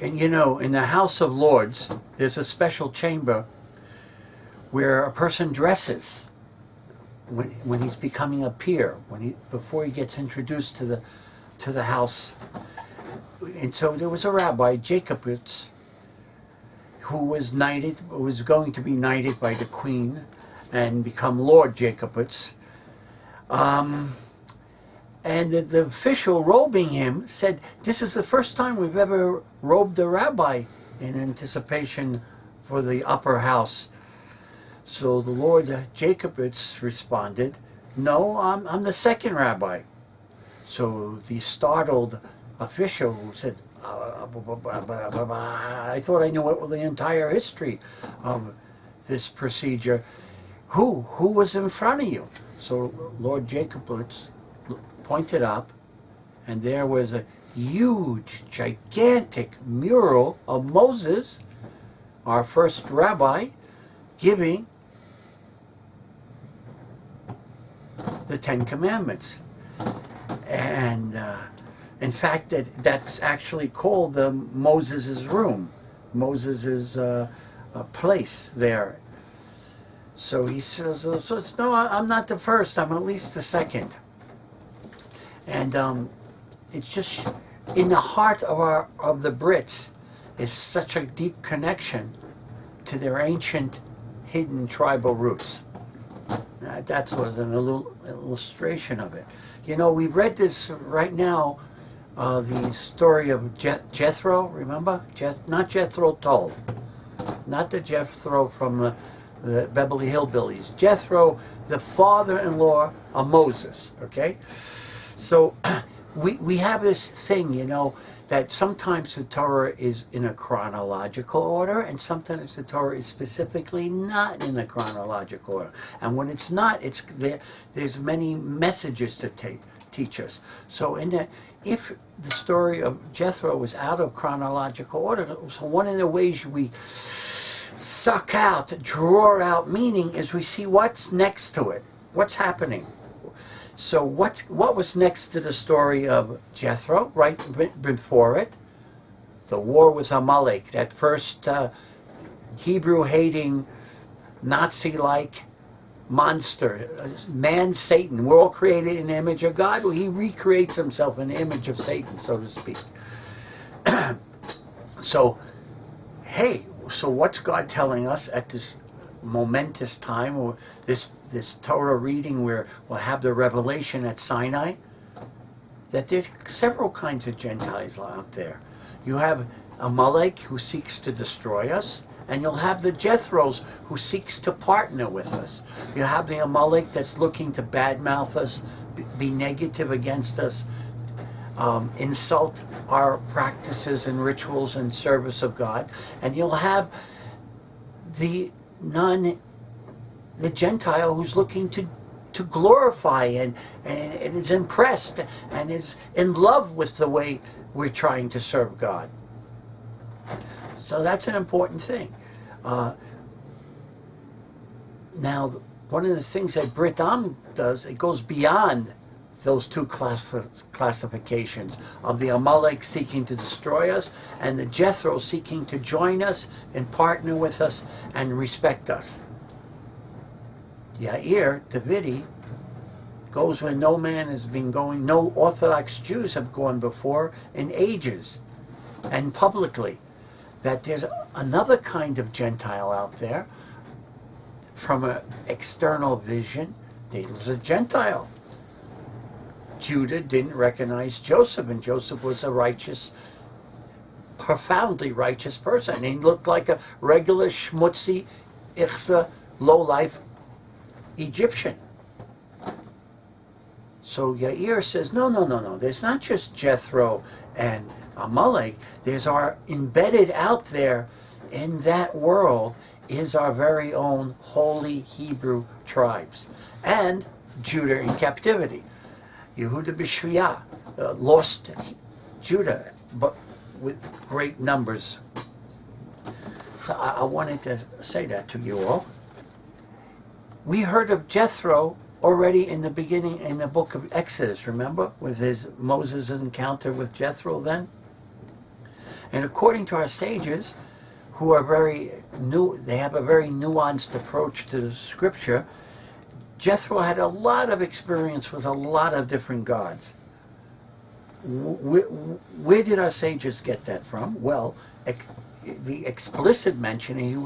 And you know, in the House of Lords, there's a special chamber where a person dresses when he's becoming a peer, before he gets introduced to the house. And so there was a rabbi, Jacobitz, who was going to be knighted by the queen and become Lord Jacobitz. And the official robing him said, "This is the first time we've ever robed a rabbi in anticipation for the upper house." So the Lord Jacobitz responded, "No, I'm the second rabbi." So the startled official said, "I thought I knew the entire history of this procedure. Who was in front of you?" So Lord Jacobitz pointed up, and there was a huge, gigantic mural of Moses, our first rabbi, giving the Ten Commandments. And in fact, that's actually called Moses' room, Moses' place there. So he says, "No, I'm not the first, I'm at least the second." And it's just in the heart of the Brits is such a deep connection to their ancient hidden tribal roots. That was an illustration of it. You know, we read this right now, the story of Jethro, remember? Not Jethro Tull, not the Jethro from the Beverly Hillbillies. Jethro, the father-in-law of Moses, okay? So we have this thing, you know, that sometimes the Torah is in a chronological order, and sometimes the Torah is specifically not in a chronological order. And when it's not, there's many messages to teach us. So if the story of Jethro was out of chronological order, so one of the ways we draw out meaning is we see what's next to it, what's happening. So what was next to the story of Jethro, right before it? The war with Amalek, that first Hebrew-hating, Nazi-like monster, man, Satan. We're all created in the image of God. Well, he recreates himself in the image of Satan, so to speak. So what's God telling us at this momentous time, or this Torah reading where we'll have the revelation at Sinai? That there's several kinds of Gentiles out there. You have Amalek, who seeks to destroy us, and you'll have the Jethros, who seeks to partner with us. You have the Amalek that's looking to badmouth us, be negative against us, insult our practices and rituals and service of God. And you'll have the Gentile who's looking to glorify and is impressed and is in love with the way we're trying to serve God. So that's an important thing. Now, one of the things that Brit-Am does, it goes beyond those two classifications of the Amalek seeking to destroy us and the Jethro seeking to join us and partner with us and respect us. Yair, Davidiy, goes where no man has been going, no Orthodox Jews have gone before in ages, and publicly, that there's another kind of Gentile out there. From an external vision, there was a Gentile. Judah didn't recognize Joseph, and Joseph was a righteous, profoundly righteous person. He looked like a regular schmutzy, ichsa, low-life Egyptian. So Yair says, no. There's not just Jethro and Amalek. There's embedded out there in that world is our very own holy Hebrew tribes. And Judah in captivity. Yehuda B'Shviyah, lost Judah, but with great numbers. So I wanted to say that to you all. We heard of Jethro already in the beginning in the book of Exodus, remember? With Moses' encounter with Jethro then? And according to our sages, who are very new, they have a very nuanced approach to Scripture. Jethro had a lot of experience with a lot of different gods. Where did our sages get that from? Well, the explicit mention, he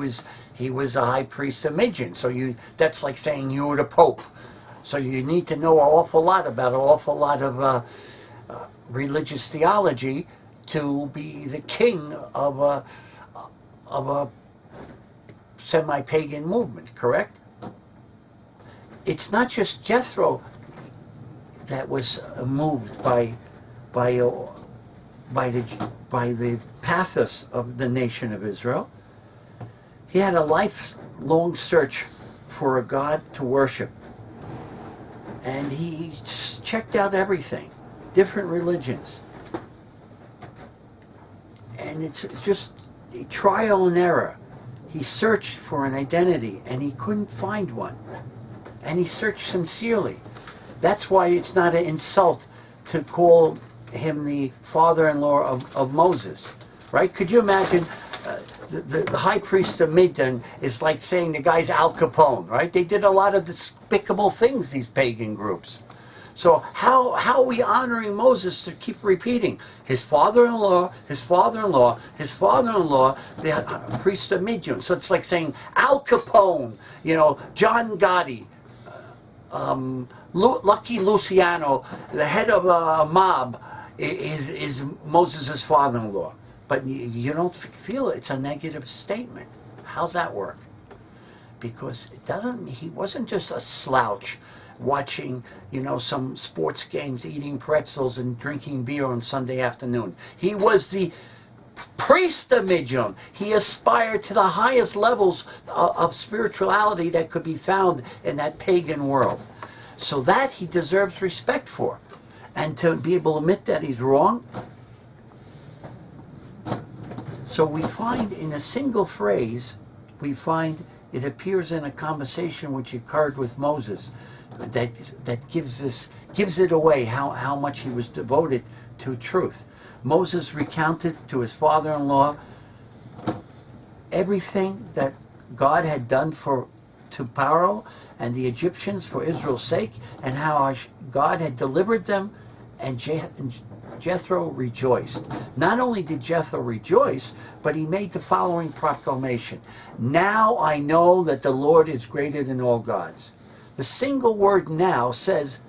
was a high priest of Midian. So that's like saying you were the Pope. So you need to know an awful lot about an awful lot of religious theology to be the king of a semi-pagan movement, correct? It's not just Jethro that was moved by the pathos of the nation of Israel. He had a lifelong search for a God to worship. And he checked out everything, different religions. And it's just a trial and error. He searched for an identity and he couldn't find one. And he searched sincerely. That's why it's not an insult to call him the father-in-law of Moses, right? Could you imagine the high priest of Midian is like saying the guy's Al Capone, right? They did a lot of despicable things, these pagan groups. So how are we honoring Moses to keep repeating his father-in-law, his father-in-law, his father-in-law, the priest of Midian? So it's like saying Al Capone, John Gotti, Lucky Luciano, the head of a mob, is Moses' father-in-law. But you don't feel it's a negative statement. How's that work? Because he wasn't just a slouch watching, some sports games, eating pretzels and drinking beer on Sunday afternoon. He was the priest of Midian. He aspired to the highest levels of spirituality that could be found in that pagan world. So that he deserves respect for. And to be able to admit that he's wrong. So we find in a single phrase, it appears in a conversation which occurred with Moses that gives it away how much he was devoted to truth. Moses recounted to his father-in-law everything that God had done to Pharaoh and the Egyptians for Israel's sake, and how God had delivered them, and Jethro rejoiced. Not only did Jethro rejoice, but he made the following proclamation: "Now I know that the Lord is greater than all gods." The single word "now" says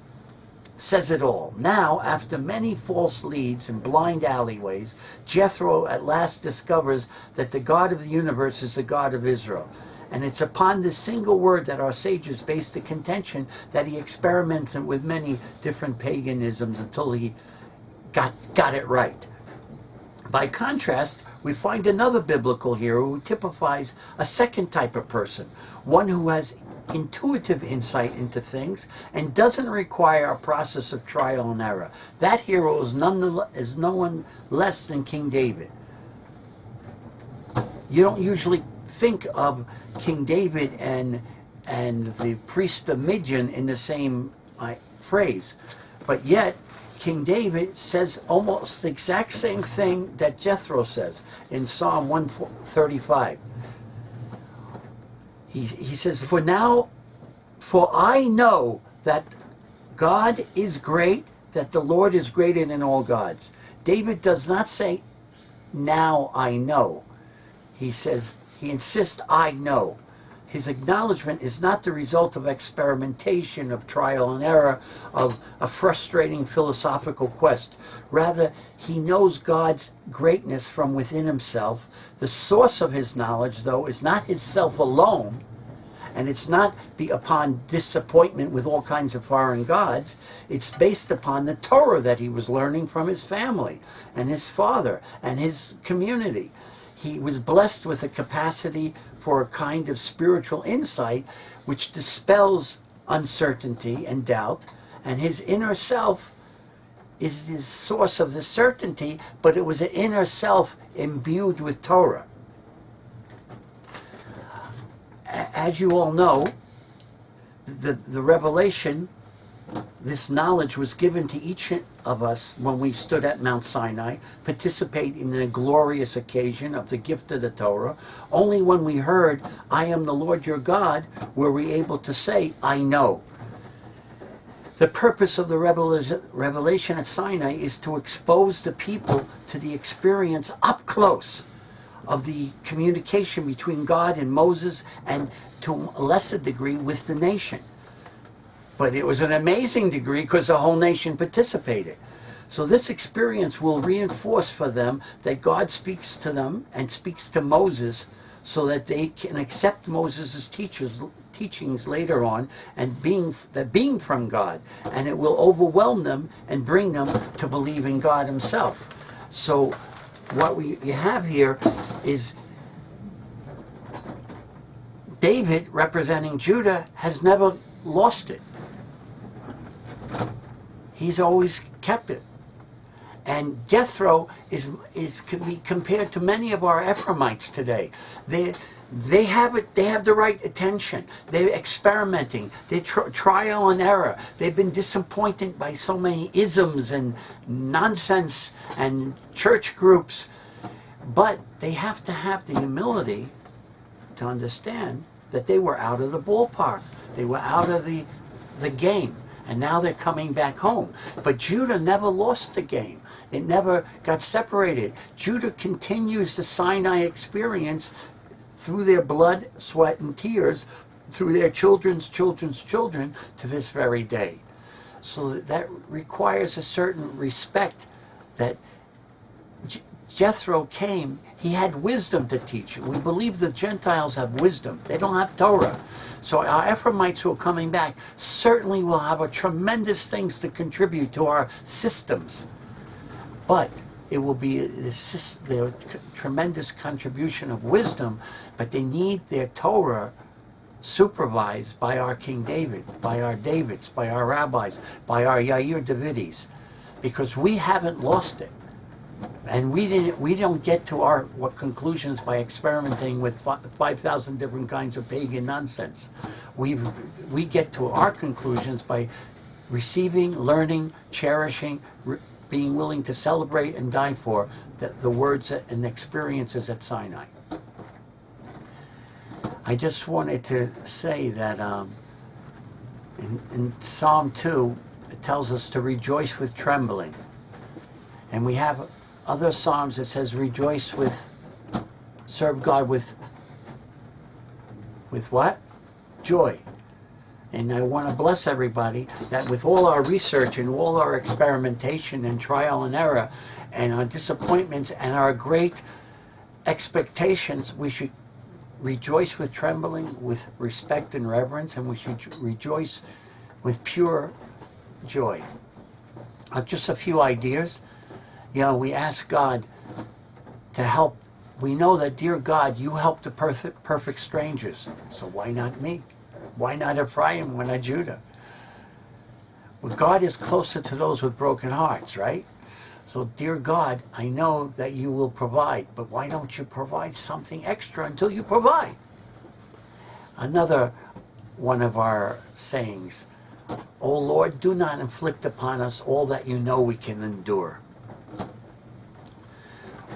it all. Now, after many false leads and blind alleyways, Jethro at last discovers that the God of the universe is the God of Israel. And it's upon this single word that our sages based the contention that he experimented with many different paganisms until he got it right. By contrast, we find another biblical hero who typifies a second type of person, one who has intuitive insight into things and doesn't require a process of trial and error. That hero is no one less than King David. You don't usually think of King David and the priest of Midian in the same phrase, but yet King David says almost the exact same thing that Jethro says in Psalm 135. He says, For I know that God is great, that the Lord is greater than all gods. David does not say, now I know. He insists, I know. His acknowledgement is not the result of experimentation, of trial and error, of a frustrating philosophical quest. Rather, he knows God's greatness from within himself. The source of his knowledge, though, is not his self alone, and it's not upon disappointment with all kinds of foreign gods. It's based upon the Torah that he was learning from his family and his father and his community. He was blessed with a capacity for a kind of spiritual insight which dispels uncertainty and doubt, and his inner self is the source of the certainty, but it was an inner self imbued with Torah. As you all know, the revelation this knowledge was given to each of us when we stood at Mount Sinai, participate in the glorious occasion of the gift of the Torah. Only when we heard, I am the Lord your God, were we able to say, I know. The purpose of the revelation at Sinai is to expose the people to the experience up close of the communication between God and Moses, and to a lesser degree with the nation. But it was an amazing degree because the whole nation participated. So this experience will reinforce for them that God speaks to them and speaks to Moses so that they can accept Moses' teachings later on and being from God. And it will overwhelm them and bring them to believe in God himself. So what we have here is David, representing Judah, has never lost it. He's always kept it. And Jethro can be compared to many of our Ephraimites today. They have it. They have the right attention. They're experimenting. They trial and error. They've been disappointed by so many isms and nonsense and church groups. But they have to have the humility to understand that they were out of the ballpark. They were out of the game. And now they're coming back home. But Judah never lost the game. It never got separated. Judah continues the Sinai experience through their blood, sweat, and tears, through their children's children's children to this very day. So that requires a certain respect that Jethro came, he had wisdom to teach. We believe the Gentiles have wisdom. They don't have Torah. So our Ephraimites who are coming back certainly will have a tremendous things to contribute to our systems. But it will be their tremendous contribution of wisdom, but they need their Torah supervised by our King David, by our Davids, by our rabbis, by our Yair Davidis, because we haven't lost it. And we don't get to our conclusions by experimenting with 5,000 different kinds of pagan nonsense. We get to our conclusions by receiving, learning, cherishing, being willing to celebrate and die for the words and experiences at Sinai. I just wanted to say that in Psalm 2, it tells us to rejoice with trembling. And we have other Psalms that says serve God with what? Joy. And I want to bless everybody that with all our research and all our experimentation and trial and error and our disappointments and our great expectations, we should rejoice with trembling, with respect and reverence, and we should rejoice with pure joy. Just a few ideas. We ask God to help. We know that, dear God, you help the perfect strangers. So why not me? Why not Ephraim? Why not Judah? Well, God is closer to those with broken hearts, right? So, dear God, I know that you will provide, but why don't you provide something extra until you provide? Another one of our sayings, O Lord, do not inflict upon us all that you know we can endure.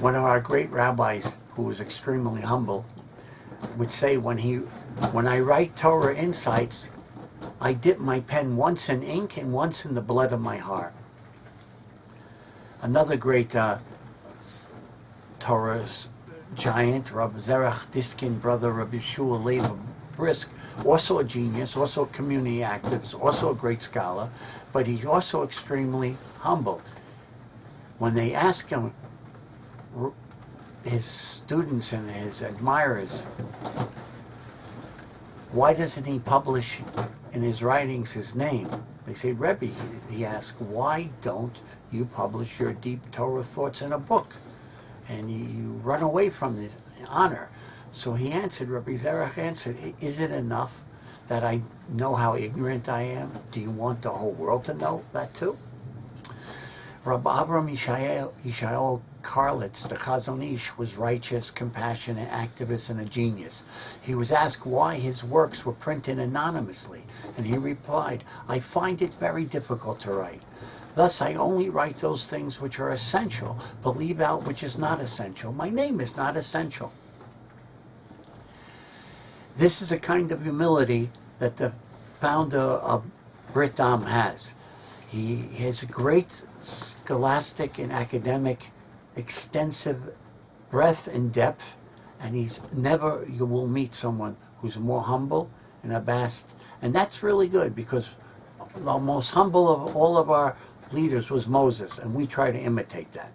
One of our great rabbis, who was extremely humble, would say when I write Torah insights, I dip my pen once in ink and once in the blood of my heart. Another great Torah giant, Rabbi Zerach Diskin, brother Rabbi Shua Leib Brisk, also a genius, also a community activist, also a great scholar, but he's also extremely humble. When they ask him, his students and his admirers, why doesn't he publish in his writings his name? They say, Rebbe, he asked, why don't you publish your deep Torah thoughts in a book? And you run away from this honor. So he answered, Rabbi Zerach answered, is it enough that I know how ignorant I am? Do you want the whole world to know that too? Rabbi Avraham Yishayahu Karlitz, the Chazon Ish, was righteous, compassionate, activist, and a genius. He was asked why his works were printed anonymously, and he replied, "I find it very difficult to write. Thus I only write those things which are essential, but leave out which is not essential. My name is not essential." This is a kind of humility that the founder of Brit-Am has. He has a great scholastic and academic, extensive breadth and depth, and you will meet someone who's more humble and abased. And that's really good, because the most humble of all of our leaders was Moses, and we try to imitate that.